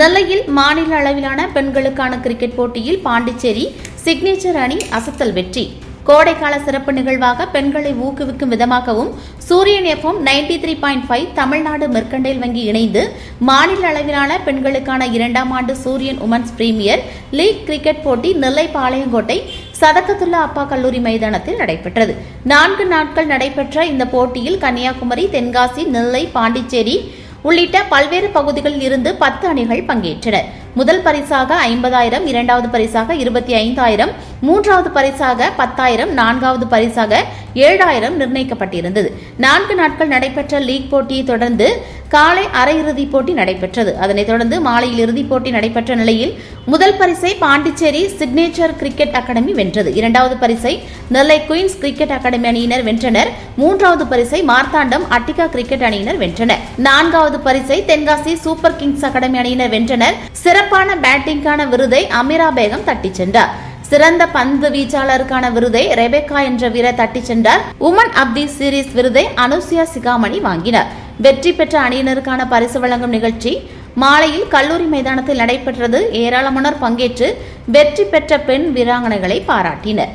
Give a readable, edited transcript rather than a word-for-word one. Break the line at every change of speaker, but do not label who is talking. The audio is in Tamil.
நெல்லையில் மாநில அளவிலான பெண்களுக்கான கிரிக்கெட் போட்டியில் பாண்டிச்சேரி சிக்னேச்சர் அணி அசத்தல் வெற்றி. கோடைக்கால சிறப்பு நிகழ்வாக பெண்களை ஊக்குவிக்கும் விதமாகவும் சூரியன் FM 93.5 தமிழ்நாடு மெர்கண்டைல் வங்கி இணைந்து மாநில அளவிலான பெண்களுக்கான 2ஆம் ஆண்டு சூரியன் உமன்ஸ் பிரீமியர் லீக் கிரிக்கெட் போட்டி நெல்லை பாளையங்கோட்டை சதகத்துல்லா அப்பா கல்லூரி மைதானத்தில் நடைபெற்றது. 4 நாட்கள் நடைபெற்ற இந்த போட்டியில் கன்னியாகுமரி, தென்காசி, நெல்லை, பாண்டிச்சேரி உள்ளிட்ட பல்வேறு பகுதிகளில் இருந்து 10 அணிகள் பங்கேற்றன. முதல் பரிசாக 50,000, இரண்டாவது பரிசாக 25,000, மூன்றாவது பரிசாக 10,000, நான்காவது பரிசாக 7,000 நிர்ணயிக்கப்பட்டிருந்தது. 4 நாட்கள் நடைபெற்ற லீக் போட்டியை தொடர்ந்து காலை அரையிறுதிப் போட்டி நடைபெற்றது. அதனைத் தொடர்ந்து மாலையில் இறுதிப் போட்டி நடைபெற்ற நிலையில் முதல் பரிசை பாண்டிச்சேரி சிக்னேச்சர் கிரிக்கெட் அகாடமி வென்றது. இரண்டாவது பரிசை நெல்லை குயின்ஸ் கிரிக்கெட் அகாடமி அணியினர் வென்றனர். மூன்றாவது பரிசை மார்த்தாண்டம் அட்டிகா கிரிக்கெட் அணியினர் வென்றனர். நான்காவது பரிசை தென்காசி சூப்பர் கிங்ஸ் அகாடமி அணியினர் வென்றனர். சிறப்பான பேட்டிங்கான விருதை அமீரா பேகம் தட்டிச் சென்றார். சிறந்த பந்து வீச்சாளருக்கான விருதை ரெபேக்கா என்ற வீரர் தட்டிச் சென்றார். உமன் ஆப் தி சீரீஸ் விருதை அனுசியா சிகாமணி வாங்கினார். வெற்றி பெற்ற அணியினருக்கான பரிசு வழங்கும் நிகழ்ச்சி மாலையில் கல்லூரி மைதானத்தில் நடைபெற்றது. ஏராளமானோர் பங்கேற்று வெற்றி பெற்ற பெண் வீராங்கனைகளை பாராட்டினர்.